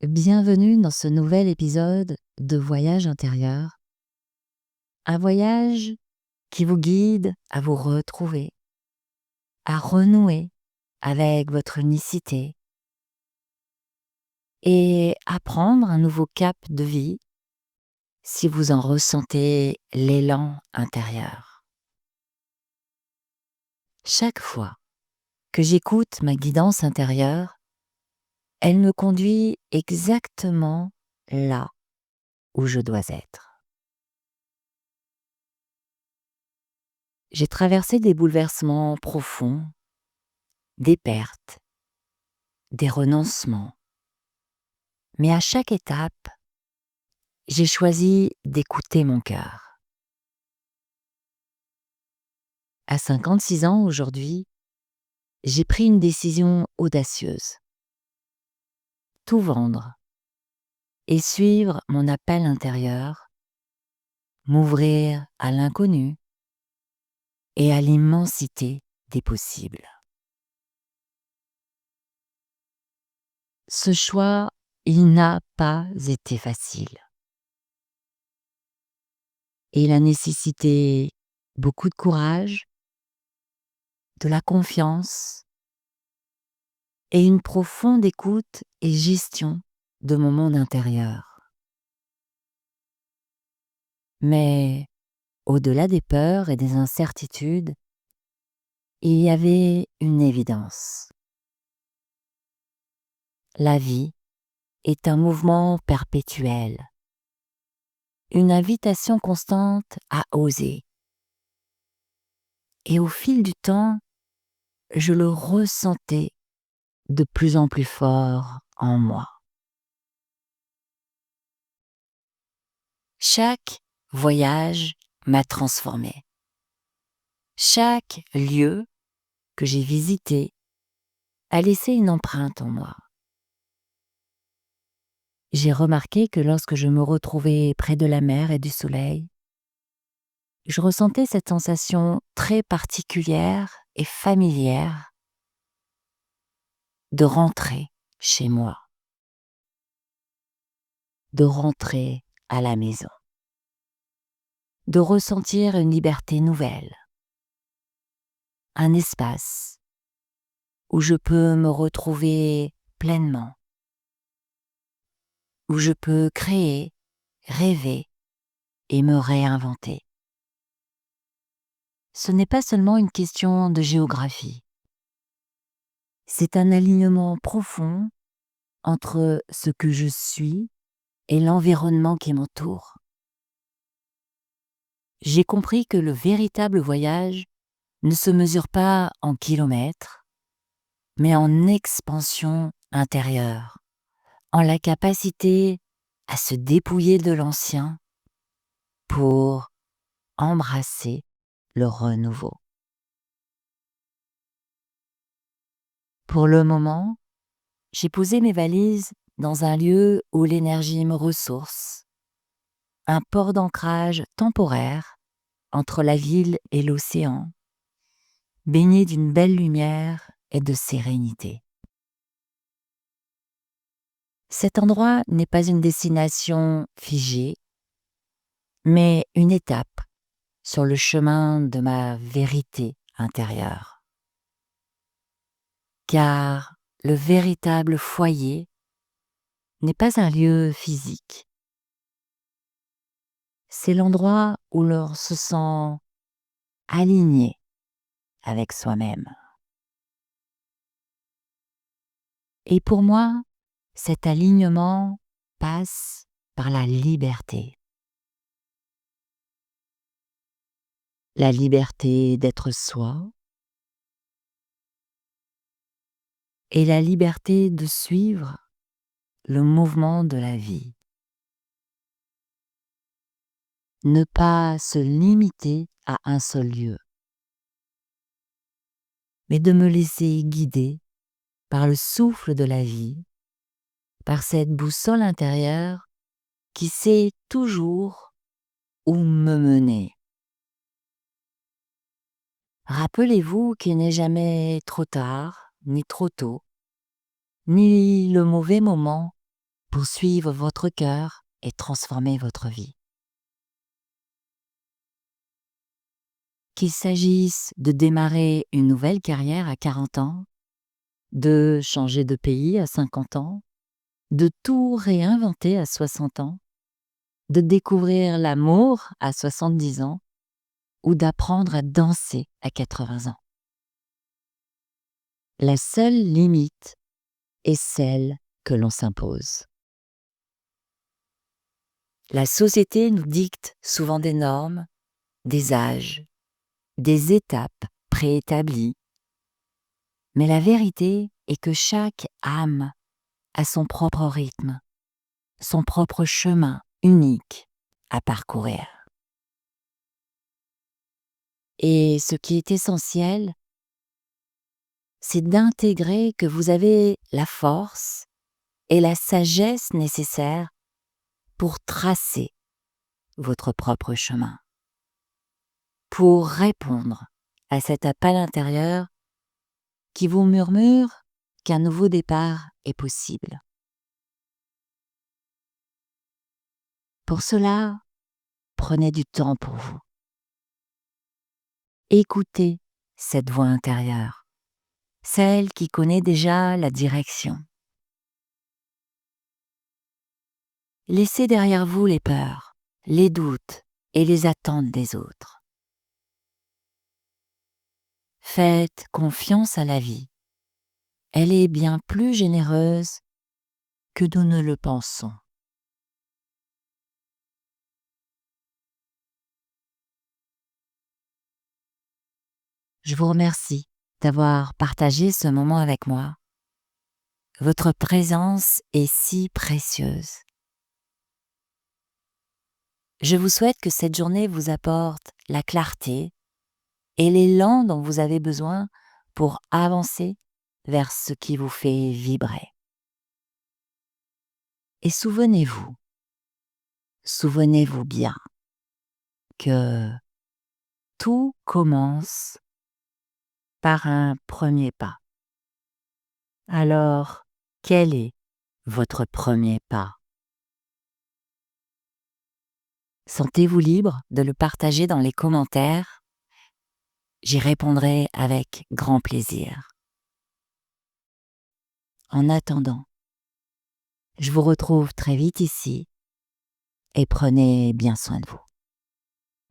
Bienvenue dans ce nouvel épisode de Voyage intérieur, un voyage qui vous guide à vous retrouver, à renouer avec votre unicité et à prendre un nouveau cap de vie si vous en ressentez l'élan intérieur. Chaque fois que j'écoute ma guidance intérieure, elle me conduit exactement là où je dois être. J'ai traversé des bouleversements profonds, des pertes, des renoncements. Mais à chaque étape, j'ai choisi d'écouter mon cœur. À 56 ans aujourd'hui, j'ai pris une décision audacieuse. Tout vendre et suivre mon appel intérieur, m'ouvrir à l'inconnu et à l'immensité des possibles. Ce choix, il n'a pas été facile. Et il a nécessité beaucoup de courage, de la confiance et une profonde écoute et gestion de mon monde intérieur. Mais au-delà des peurs et des incertitudes, il y avait une évidence. La vie est un mouvement perpétuel, une invitation constante à oser. Et au fil du temps, je le ressentais de plus en plus fort en moi. Chaque voyage m'a transformé. Chaque lieu que j'ai visité a laissé une empreinte en moi. J'ai remarqué que lorsque je me retrouvais près de la mer et du soleil, je ressentais cette sensation très particulière et familière de rentrer chez moi, de rentrer à la maison, de ressentir une liberté nouvelle, un espace où je peux me retrouver pleinement, où je peux créer, rêver et me réinventer. Ce n'est pas seulement une question de géographie. C'est un alignement profond entre ce que je suis et l'environnement qui m'entoure. J'ai compris que le véritable voyage ne se mesure pas en kilomètres, mais en expansion intérieure, en la capacité à se dépouiller de l'ancien pour embrasser le renouveau. Pour le moment, j'ai posé mes valises dans un lieu où l'énergie me ressource, un port d'ancrage temporaire entre la ville et l'océan, baigné d'une belle lumière et de sérénité. Cet endroit n'est pas une destination figée, mais une étape sur le chemin de ma vérité intérieure. Car le véritable foyer n'est pas un lieu physique. C'est l'endroit où l'on se sent aligné avec soi-même. Et pour moi, cet alignement passe par la liberté. La liberté d'être soi et la liberté de suivre le mouvement de la vie. Ne pas se limiter à un seul lieu, mais de me laisser guider par le souffle de la vie, par cette boussole intérieure qui sait toujours où me mener. Rappelez-vous qu'il n'est jamais trop tard, ni trop tôt, ni le mauvais moment pour suivre votre cœur et transformer votre vie. Qu'il s'agisse de démarrer une nouvelle carrière à 40 ans, de changer de pays à 50 ans, de tout réinventer à 60 ans, de découvrir l'amour à 70 ans ou d'apprendre à danser à 80 ans. La seule limite est celle que l'on s'impose. La société nous dicte souvent des normes, des âges, des étapes préétablies. Mais la vérité est que chaque âme a son propre rythme, son propre chemin unique à parcourir. Et ce qui est essentiel, c'est d'intégrer que vous avez la force et la sagesse nécessaires pour tracer votre propre chemin, pour répondre à cet appel intérieur qui vous murmure qu'un nouveau départ est possible. Pour cela, prenez du temps pour vous. Écoutez cette voix intérieure, celle qui connaît déjà la direction. Laissez derrière vous les peurs, les doutes et les attentes des autres. Faites confiance à la vie. Elle est bien plus généreuse que nous ne le pensons. Je vous remercie d'avoir partagé ce moment avec moi. Votre présence est si précieuse. Je vous souhaite que cette journée vous apporte la clarté et l'élan dont vous avez besoin pour avancer vers ce qui vous fait vibrer. Et souvenez-vous bien que tout commence par un premier pas. Alors, quel est votre premier pas? Sentez-vous libre de le partager dans les commentaires. J'y répondrai avec grand plaisir. En attendant, je vous retrouve très vite ici et prenez bien soin de vous.